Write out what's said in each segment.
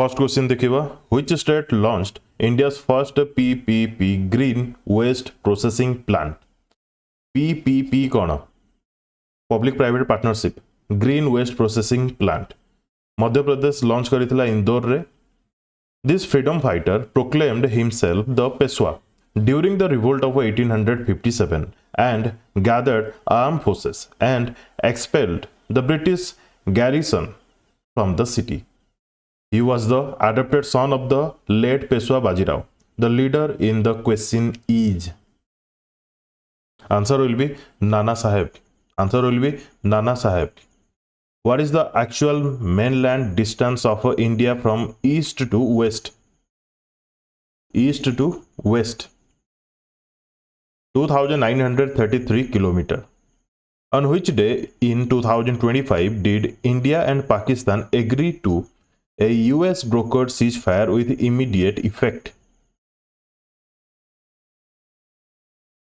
First question देखिबा, which state launched India's first PPP green waste processing plant? PPP कौन? Public Private Partnership Green Waste Processing Plant. Madhya Pradesh launch करिथिला Indore रे. This freedom fighter proclaimed himself the Peshwa during the revolt of 1857 and gathered armed forces and expelled the British garrison from the city. He was the adopted son of the late Peshwa Bajirao. The leader in the question is. Answer will be Nana Sahib. Answer will be Nana Sahib. What is the actual mainland distance of India from east to west? East to west. 2,933 km. On which day in 2025 did India and Pakistan agree to a US brokered ceasefire with immediate effect?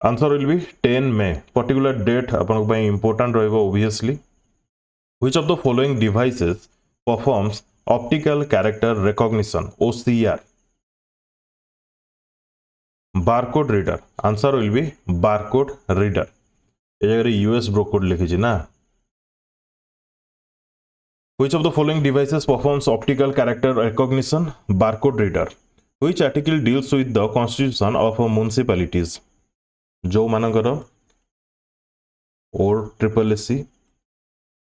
Answer will be 10 May. Particular date apanok pai important rahibo obviously. Which of the following devices performs optical character recognition OCR? Barcode reader. Answer will be barcode reader. ए जगह US brokered लिखिछि ना. Which of the following devices performs optical character recognition? Barcode reader. Which article deals with the constitution of municipalities? जो मानकर OSSSC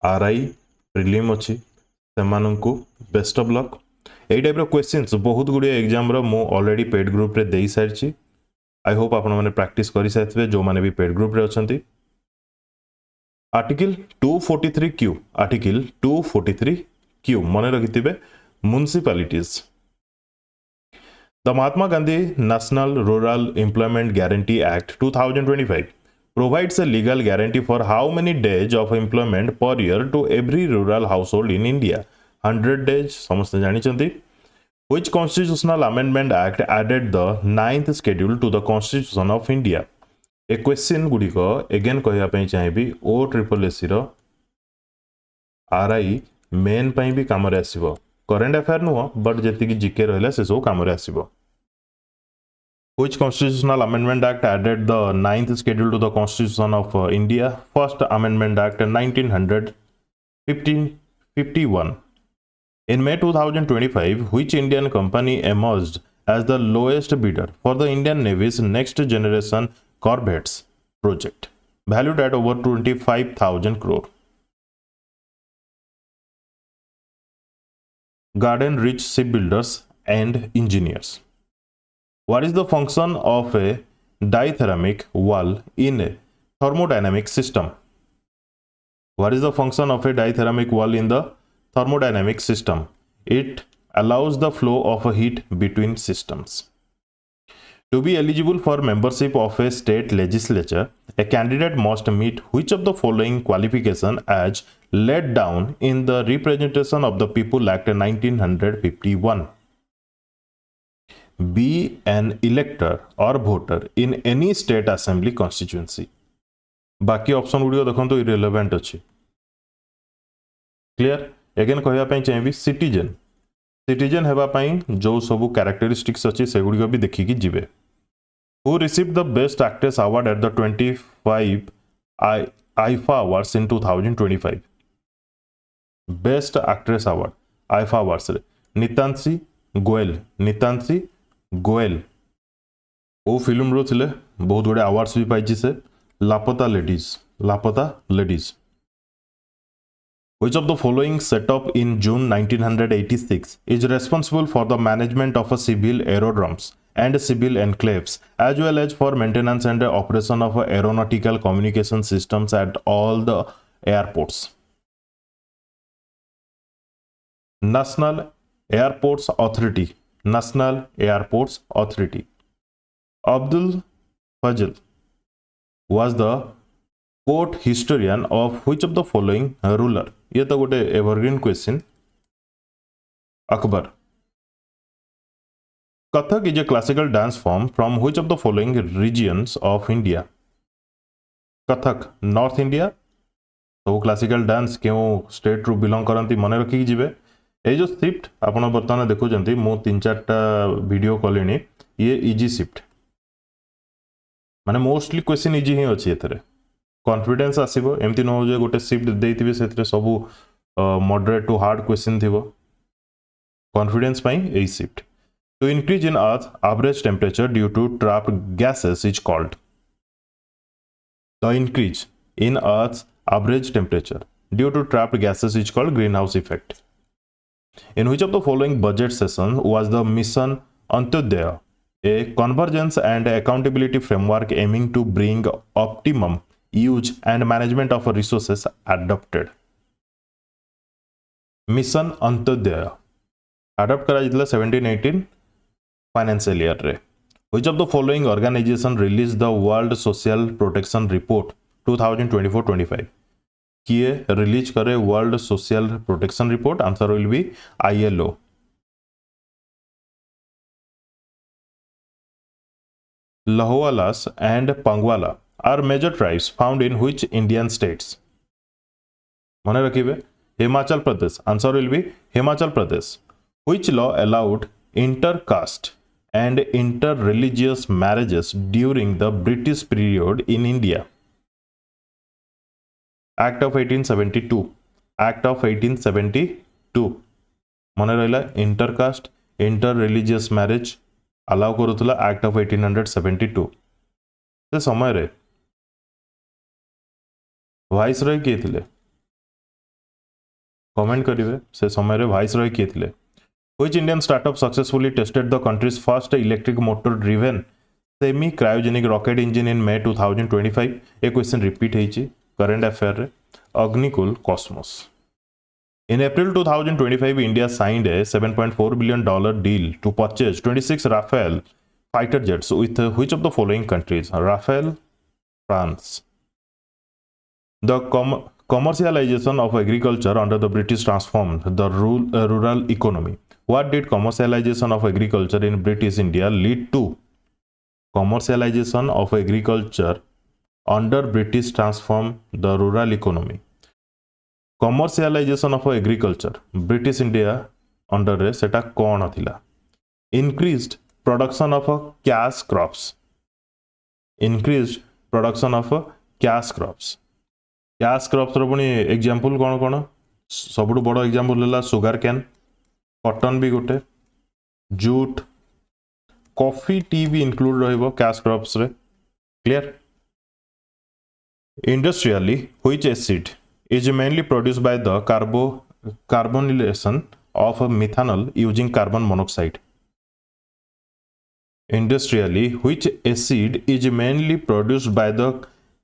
RI prelim अच्छी सेमानंकु best of luck. एई type रो questions बहुत गुडी एग्जाम रो मो ऑलरेडी पेड ग्रुप रे देई सारछि. आई होप आपण माने प्रैक्टिस करि साथबे जो माने भी पेड ग्रुप रे अछंती. Article 243Q. आर्टिकल 243Q मने रखिथिबे municipalities. The Mahatma Gandhi national rural employment guarantee act 2025 provides a legal guarantee for how many days of employment per year to every rural household in India? 100 days. समस्त जानी चंती. Which constitutional amendment act added the 9th schedule to the Constitution of India? ए question गुडी को again कहया पई चाहिबी OSSSC रो RI main पई भी काम रे आसीबो. करंट अफेयर नुह बट जेति की जीके रहला से सब काम रे आसीबो. Which constitutional amendment act added the 9th schedule to the Constitution of India? First Amendment Act 1951. In May 2025, which Indian company emerged as the lowest bidder for the Indian Navy's next generation corvettes project, valued at over 25,000 crore? Garden Rich Shipbuilders and Engineers. What is the function of a dithermic wall in a thermodynamic system? What is the function of a dithermic wall in the thermodynamic system? It allows the flow of heat between systems. To be eligible for membership of a state legislature, a candidate must meet which of the following qualification as laid down in the Representation of the People Act 1951? Be an elector or voter in any state assembly constituency. बाकी option गुडियो देखंतो irrelevant अछि. Clear. Again कहया पई चाहिबी citizen. Citizen हेबा पई जो सब characteristics अछि से गुडियो भी देखि कि जिवे. Who received the Best Actress Award at the 25 IFA Awards in 2025? Best Actress Award IFA Awards रे नितांशी गोयल ओ फिल्म रो थिले बहुत गुडे अवार्ड्स भी पाइछि से. लापता ladies. Which of the following set up in June 1986 is responsible for the management of a civil aerodromes and civil enclaves as well as for maintenance and operation of aeronautical communication systems at all the airports? National Airports Authority. National Airports Authority. Abdul Fazil was the court historian of which of the following ruler? ये तो गोटे evergreen question. Akbar. Kathak is a classical dance form from which of the following regions of India? Kathak North India. तो classical dance क्यों state रु belong करती मन रखी जिवे. ये जो शिफ्ट आप बर्तमान देखुं मु 3-4टा वीडियो कले ये इजी शिफ्ट माने मोस्टली क्वेश्चन इजी ही अच्छी एथरे कॉन्फिडेंस आसीबो एमती न हो जे गोटे शिफ्ट देइथिबे सेथरे सब मॉडरेट टू हार्ड क्वेश्चन थिबो कॉन्फिडेंस पई ए shift two increase in earth average temperature due to trapped gases is called the increase in earth average temperature due to trapped gases is called greenhouse effect in which of the following budget session was the mission Antyodaya a convergence and accountability framework aiming to bring optimum use and management of resources adopted mission Antyodaya adopt करा जितला 17-18 financial year रे which of the following organization released the world social protection report 2024-25 किए release करे world social protection report answer will B ILO Lahoalas and Pangwala are major tribes found in which Indian states मन रखिबे Himachal Pradesh answer will be Himachal Pradesh which law allowed intercaste and inter-religious marriages during the British period in India Act of 1872 Act of 1872 मन रहा intercaste inter religious marriage allow करूला act of 1872 से समय रे vice Roy किए थिले कमेंट करिवे से समय रे वाइस रॉय किए थिले which Indian startup successfully tested the countries first electric motor driven semi cryogenic rocket engine in may 2025 A question repeat हेची current affair रे Agnikul Cosmos. In April 2025, India signed a $7.4 billion deal to purchase 26 Rafale fighter jets with which of the following countries? Rafale, France. The commercialization of agriculture under the British transformed the rural economy. What did commercialization of agriculture in British India lead to? Commercialization of agriculture under British transformed the rural economy. Commercialization of agriculture British India under रे सेटा कौन थिला increased production of cash crops increased production of cash crops रो पुनी example कौन कौन सबुठ बड़ example होला sugar cane cotton भी गोटे जूट कॉफी टी भी इंक्लूड रहइबो कैश क्रॉप्स रे clear Industrially, which acid is mainly produced by the carbonylation of methanol using carbon monoxide? Industrially, which acid is mainly produced by the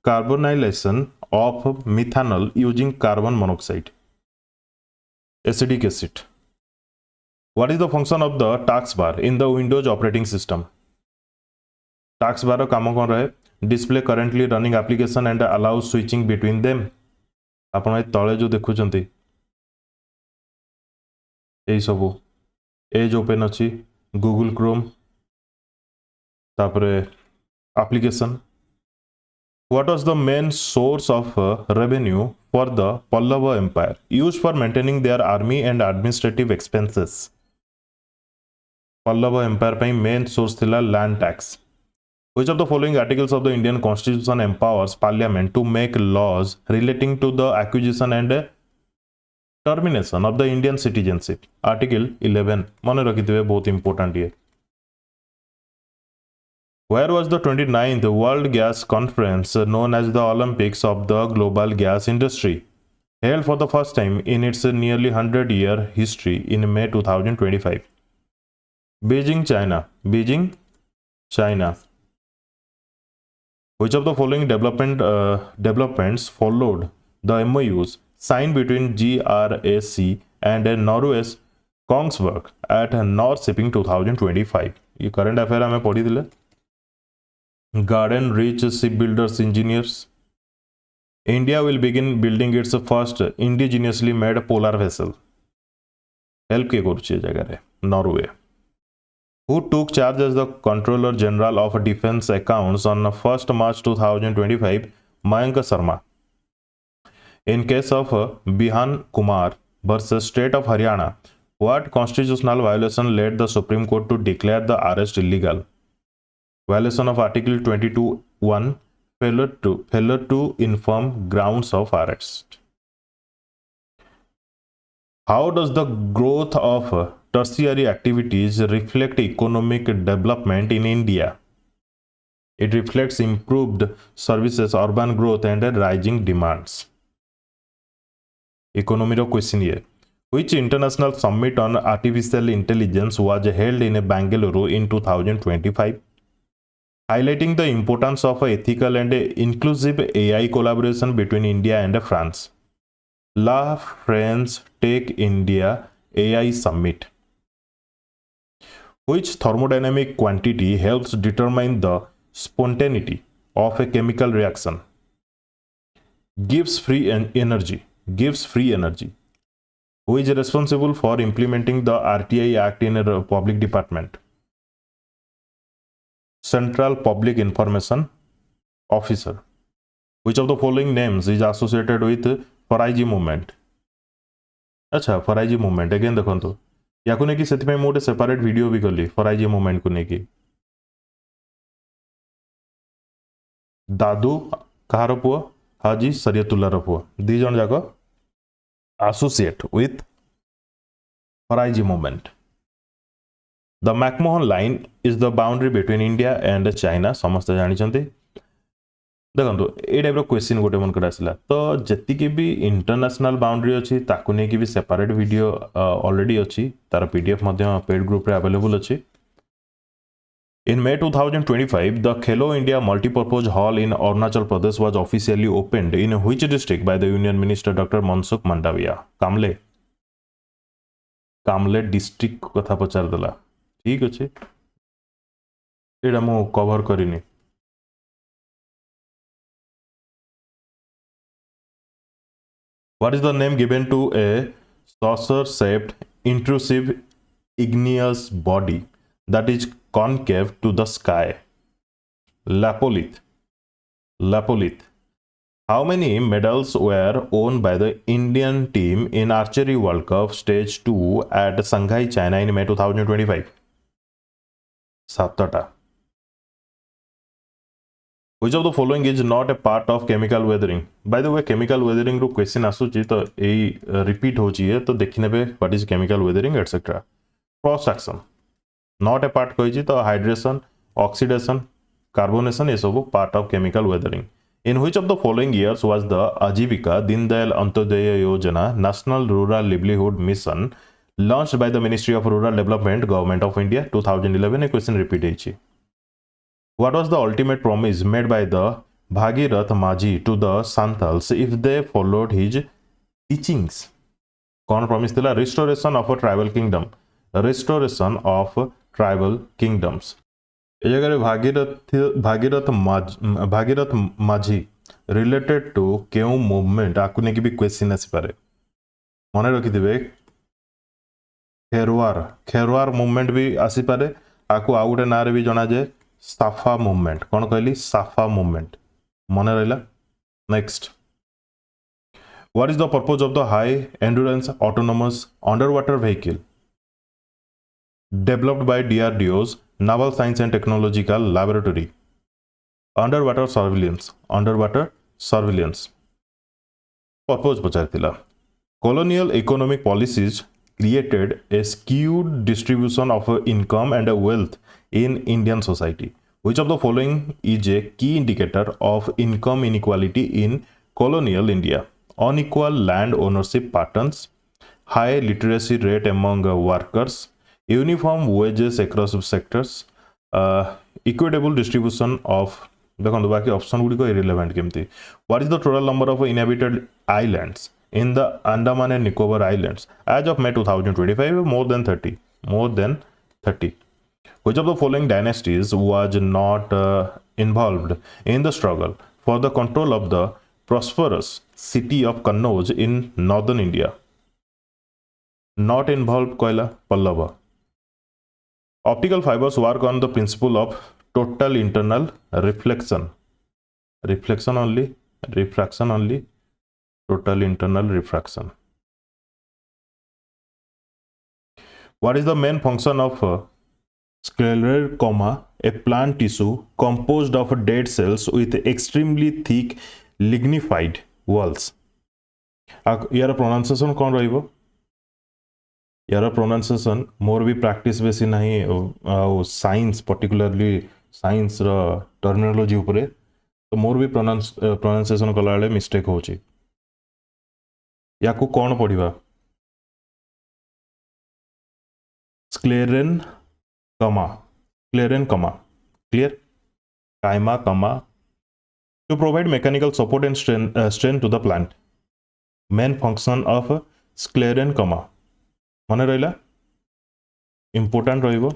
carbonylation of methanol using carbon monoxide? Acetic acid. What is the function of the taskbar in the Windows operating system? Taskbar काम कौन रहे display currently running application and allow switching between them आपण तले जो देखुचंती ए सब as open अच्छी Google Chrome तापरे application what was the main source of revenue for the Pallava empire used for maintaining their army and administrative expenses Pallava empire ପାଇଁ main source थिला land tax Which of the following articles of the Indian Constitution empowers Parliament to make laws relating to the acquisition and termination of the Indian citizenship? Article 11. मन रखिथिबे बहुत important ये. Where was the 29th World Gas Conference known as the Olympics of the global gas industry held for the first time in its nearly 100-year history in May 2025? Beijing, China. Beijing, China. Which of the following developments followed the MOUs signed between GRAC and Norway's Kongsberg at North Shipping 2025? ये current affair हमें पढ़ी दिले. Garden Reach Shipbuilders Engineers. India will begin building its first indigenously made polar vessel. Help के करुचे जगह रे Norway. Who took charge as the Controller General of Defense Accounts on 1st March 2025? Mayank Sharma. In case of Bihan Kumar versus State of Haryana, What constitutional violation led the Supreme Court to declare the arrest illegal? Violation of Article 22(1), failure to inform grounds of arrest. How does the growth of tertiary activities reflect economic development in India? It reflects improved services, urban growth, and rising demands. Economy ro question here. Which international summit on artificial intelligence was held in Bangalore in 2025? Highlighting the importance of ethical and inclusive AI collaboration between India and France. La France Tech India AI Summit. Which thermodynamic quantity helps determine the spontaneity of a chemical reaction? Gives free energy. Who is responsible for implementing the RTI Act in a public department? Central Public Information Officer. Which of the following names is associated with Faraiji movement? अच्छा Faraizi movement again देखो या नहीं से गोटे separate video भी कली Faraizi movement को लेकिन दादू कहार पुओ हाजी सरियतुल्लार पुओ दी जन जाक associate with Faraizi movement. The McMahon line is the boundary between India and China समस्त जानते देखो ये टाइप क्वेश्चन गोटे मन कर आसला तो जी भी इंटरनेशनल बाउंड्री अच्छी ताकू नहीं भी सेपरेट वीडियो ऑलरेडी अच्छी तार पीडीएफ पेड ग्रुप रे अवेलेबल अच्छी. In May 2025, the Khelo India Multipurpose Hall in Arunachal Pradesh was officially opened in which district by the Union Minister Dr. Mansukh Mandaviya? Kamle district कथा पचार दला ठीक अच्छे एटा मु cover करिनी. What is the name given to a saucer-shaped intrusive igneous body that is concave to the sky? Lapolith. How many medals were won by the Indian team in Archery World Cup Stage 2 at Shanghai, China in May 2025? 7टा. Which of the following is not a part of chemical weathering? By the way, chemical weathering रो question आसुची तो ए repeat होची है तो देखि नेबे what is chemical weathering etcetera. Frost action not a part कहिची तो हाइड्रेशन ऑक्सीडेशन कार्बोनेशन ये सब part of chemical weathering. In which of the following years was the Ajivika Din Dayal Antyodaya Yojana National Rural Livelihood Mission launched by the Ministry of Rural Development Government of India? 2011. A question repeat होची. What was the ultimate promise made by the Bhagirath Maji to the Santals if they followed his teachings? कौन promise थिला? Restoration of a tribal kingdom. Restoration of tribal kingdoms. ए जगह भागीरथ माझी related to केउ movement आकु नहीं भी question आसी पारे मन रखिथिबे. खेरवार मूवमेंट भी आसी पारे आकु आउ गोटे नारे भी जना जाए साफा मूवमेंट. कौन कहली? साफा मूवमेंट मन रहिला. Next. What is the purpose of the high endurance autonomous under water vehicle developed by DRDO's Naval Science and Technological Laboratory? Underwater surveillance. Purpose पचारथिला. Colonial economic policies created a skewed distribution of income and wealth in Indian society. Which of the following is a key indicator of income inequality in colonial India? Unequal land ownership patterns, high literacy rate among workers, uniform wages across sectors, equitable distribution of देखो बाकी option गुडी को irrelevant केमती. What is the total number of inhabited islands in the Andaman and Nicobar islands as of May 2025? more than 30. Which of the following dynasties was not involved in the struggle for the control of the prosperous city of Kannauj in northern India? Not involved कोयला Pallava. Optical fibers work on the principle of total internal refraction only, total internal refraction. What is the main function of scleroderma, a plant tissue composed of dead cells with extremely thick lignified walls? यार pronunciation कौन रहिबो? यार pronunciation मोर भी practice बेसी नहीं science particularly science रो terminology उपरे तो मोर भी प्रोनाउंसिएशन कला बेले मिस्टेक होची याकू कौन पढ़िबा? स्क्लेरेन कमा clear kaima kama to provide mechanical support and strength to the plant. Main function of sclerein comma mane rahila important rahibo.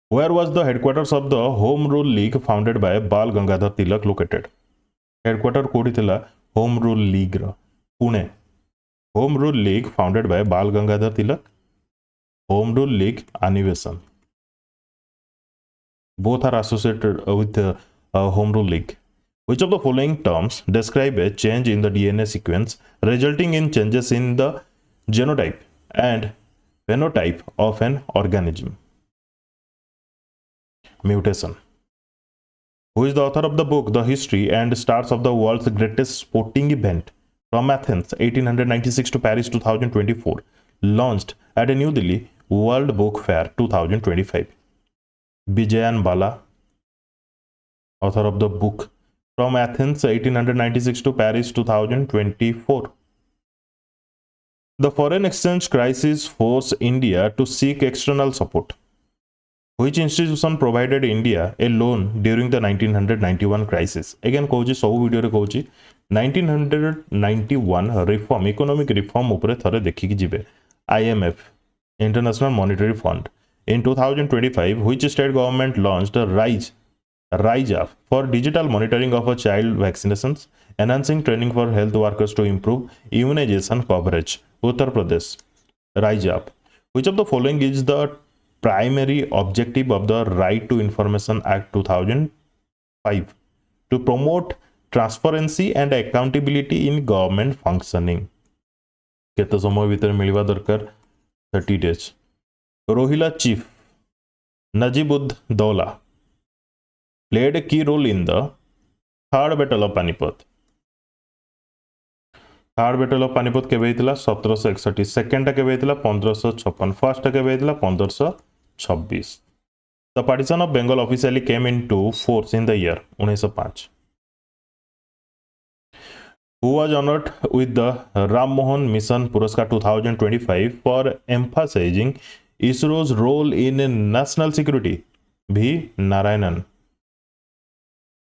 Where was the headquarters of the Home Rule League founded by Bal Gangadhar Tilak located? Headquarter kodi thila Home Rule League ra Pune. Home Rule League founded by Bal Gangadhar Tilak. Home Rule League Animation. Both are associated with Home Rule League. Which of the following terms describe a change in the DNA sequence resulting in changes in the genotype and phenotype of an organism? Mutation. Who is the author of the book The History and Stars of the World's Greatest Sporting Event from Athens 1896 to Paris 2024, launched at a New Delhi World Book Fair 2025? Bijayan Bala, author of the book From Athens 1896 to Paris 2024. The foreign exchange crisis forced India to seek external support. Which institution provided India a loan during the 1991 crisis? Again, कहूची सब video रे कहूची 1991 reform economic reform ऊपर थरे देखि कि जिबे. IMF, International Monetary Fund. In 2025, which state government launched a Rise Up for digital monitoring of child vaccinations, enhancing training for health workers to improve immunization coverage? Uttar Pradesh, Rise Up. Which of the following is the primary objective of the Right to Information Act 2005? To promote transparency and accountability in government functioning. केते समय भीतर मिलवा दरकार 30 days. Rohilla Chief Najib-ud-Dawla played a key role in the Third Battle of Panipat. Third Battle of Panipat केबे हितला 1761. Second टा केबे हितला 1556. First टा केबे हितला 1526. The partition of Bengal officially came into force in the year 1905. Who was honored with the Ram Mohan Mission Puraskar 2025 for emphasizing ISRO's role in national security? V. Narayanan.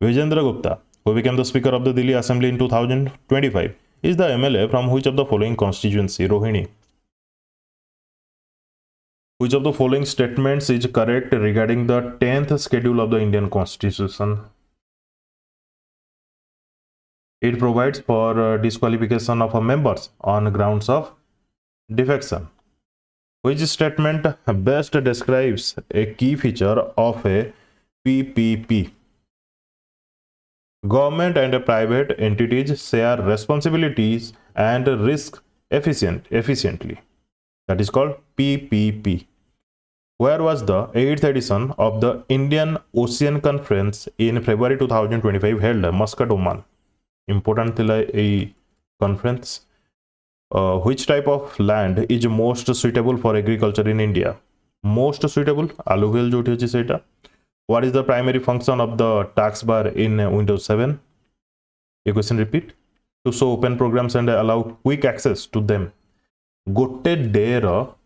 Vijendra Gupta, who became the Speaker of the Delhi Assembly in 2025, is the MLA from which of the following constituency? Rohini. Which of the following statements is correct regarding the 10th schedule of the Indian Constitution? It provides for disqualification of members on grounds of defection. Which statement best describes a key feature of a PPP? Government and private entities share responsibilities and risk efficiently. That is called PPP. Where was the 8th edition of the Indian Ocean Conference in February 2025 held? Muscat, Oman. Important thila a conference. Which type of land is most suitable for agriculture in India? Most suitable alluvial joti hochi seita. What is the primary function of the tax bar in Windows 7? A question repeat. To show open programs and allow quick access to them. Gote day ro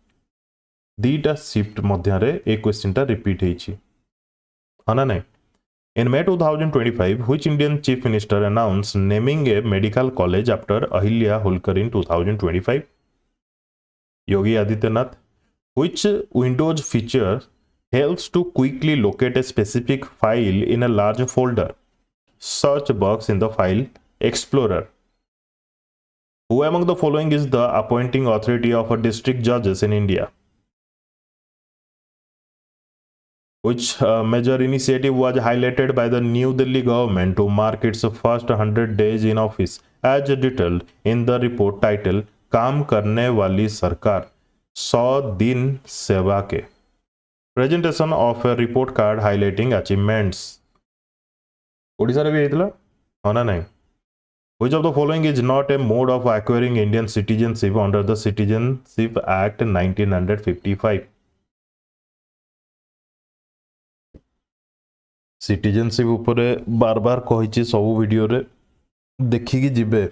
dita shift madhyare a question ta repeat heichi. Ana nai. In May 2025, which Indian Chief Minister announced naming a medical college after Ahilya Holkar in 2025? Yogi Adityanath. Which Windows feature helps to quickly locate a specific file in a large folder? Search box in the File Explorer. Who among the following is the appointing authority of district judges in India? Which major initiative was highlighted by the New Delhi government to mark its first 100 days in office as detailed in the report titled Kaam Karne Wali Sarkar? 100 दिन सेवा के presentation of A report card highlighting achievements Odisha रे भी हेतला हो ना नहीं Which of the following is not a mode of acquiring Indian citizenship under the Citizenship Act 1955? Citizenship उपरे बार बार कही सब वीडियो रे देखिकी जिबे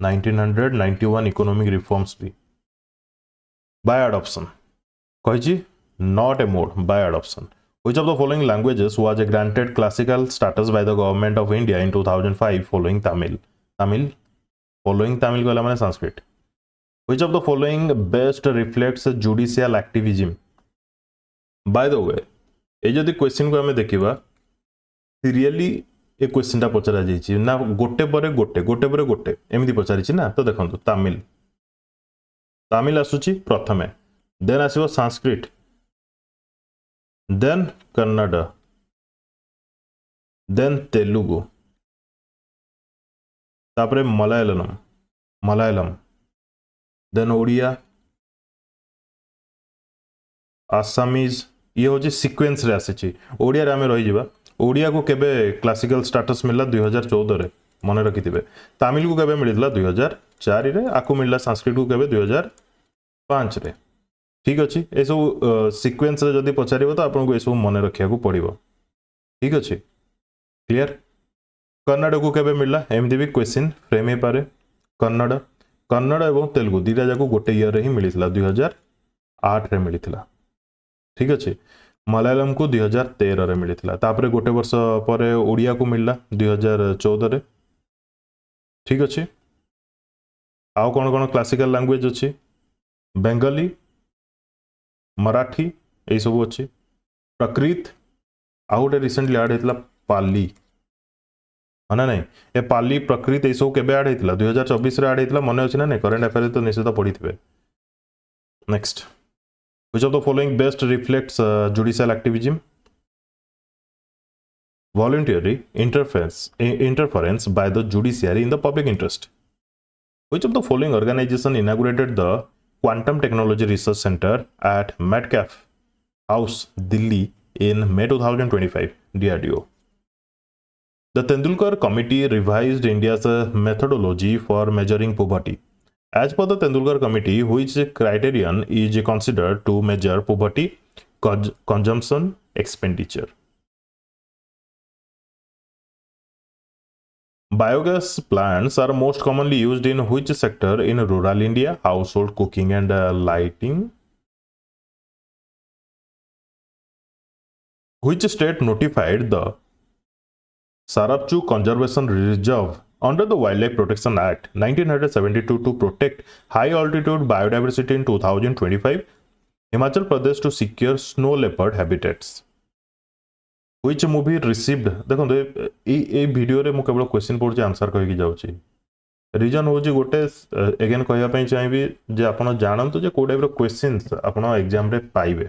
1991 इकोनॉमिक रिफॉर्म्स भी बाय एडॉप्शन कही not a mode bye adoption Which of the following languages was granted classical status by the government of India in 2005 following Tamil? Following Tamil कहला माने Sanskrit. Which of the following best reflects judicial activism? By the way, ये जदि question को हमें देखिबा serially ए question टा पचरा जाइछि ना गोटे परे गोटे एमिति पचारिछि ना तो देखंतु तामिल आसुछि प्रथमे देन आसीबो Sanskrit then Kannada, then Telugu, तापरे मलयालम, then ओडिया, आसामीज ये होची सीक्वेंस रे आसी ओडिया रे आमे रही जिबा ओडिया को केबे क्लासिकल स्टेटस मिलला 2014 रे मने रखिथिबे तमिल को केबे मिलितला 2004 रे आकु मिलला संस्कृत को केबे 2005 रे ठीक अच्छे ये सब सीक्वेंस रे जदि पचार तो आपको ये मन रखा पड़ो ठीक अच्छे क्लियर कन्नड़ को केबे मिलला एमती भी क्वेश्चन फ्रेम हो पारे कन्नड़ और तेलुगु दीटा जाक गोटे ईयर ही मिलता 2008 रे मिलता ठीक अच्छे मलयालम को 2013 रे मिलता गोटे वर्ष पर ओडिया को मिलला 2014 रे ठीक अच्छे आउ कौन क्लासिकल लैंग्वेज अच्छी बेंगली मराठी ये सब अच्छे प्रकृत आउ गोटे रिसेंटली आड होता पाली है ना नहीं ए पाली प्रकृत ये सब केबे आड होता 2024 रे आड होता मन अच्छे ना नहीं करेन्ट अफेयर तो निश्चित पढ़ी थे next which of the following best reflects judicial activism voluntary interference by the judiciary in the public interest which of the following organisation inaugurated the Quantum Technology Research Center at Metcalfe House, Delhi in May 2025, DRDO. The Tendulkar Committee revised India's methodology for measuring poverty. As per the Tendulkar Committee, which criterion is considered to measure poverty, consumption, expenditure? Biogas plants are most commonly used in which sector in rural India? Household cooking and lighting. Which state notified the Sarapchu Conservation Reserve under the Wildlife Protection Act 1972 to protect high altitude biodiversity in 2025? Himachal Pradesh to secure snow leopard habitats. Which movie received देखो ये video रे मु केवल question पढ़ुची answer कहि जाउची reason होची गोटे again कहया पई चाहिबी जे आपण जानंतु जे को टाइप रो क्वेश्चंस आपण एग्जाम रे पाइबे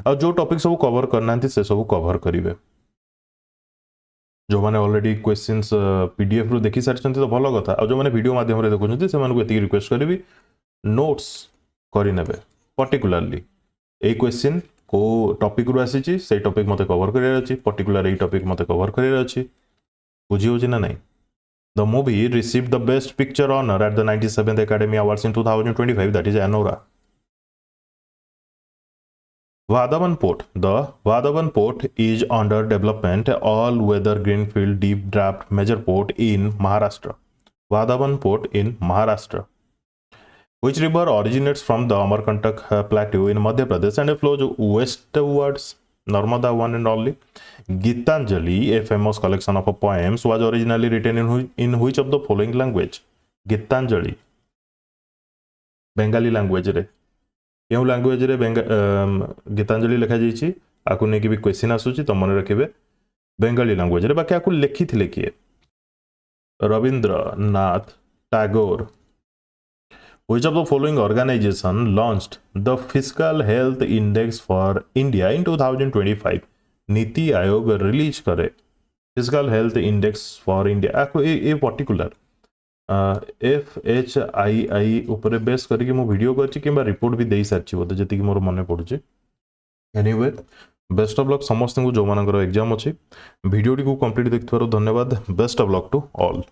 आ जो टॉपिक सब कवर करनांती से सब कवर करिवे जो माने ऑलरेडी क्वेश्चंस पीडीएफ रो देखि सारछंती तो भलो कथा आ जो माने वीडियो माध्यम रे देखुछंती से मानको एति रिक्वेस्ट करबी नोट्स करि नेबे पर्टिकुलरली ए क्वेश्चन को टॉपिक रू आसी से टॉपिक मते कवर करियर अछि पर्टिकुलर ए टॉपिक मते कवर करियर अछि बुझी होछि ना नहीं the movie received the best picture honour at the 97th Academy Awards in 2025 that is Anora Vadhavan Port. The Vadhavan Port is under development all-weather greenfield deep draft major port in Maharashtra. Vadhavan Port in Maharashtra. Which river originates from the Amarkantak plateau in Madhya Pradesh and flows westwards? Narmada one and only. Gitanjali, a famous collection of poems, was originally written in which of the following language? Gitanjali. Bengali language रे. क्यों language रे गीतांजलि लिखा जाइए आपको नहीं भी question आसूची तो मन रखिए बेंगली लैंग्वेज रे बाकी आपको लिखी थे किए Rabindranath Tagore which of the following organisation launched the fiscal health index for India in 2025 NITI Aayog release करे fiscal health index for India आपको ये पर्टिकुलर FHII उपरे बेस करके मु वीडियो करछि किबा रिपोर्ट भी देई सारछि बोते जति कि मोर मने पडुछि। एनीवे बेस्ट ऑफ लक समस्त को जो मानकर एग्जाम अछि। वीडियो को कंप्लीट देखिथारो धन्यवाद। Best of luck to all.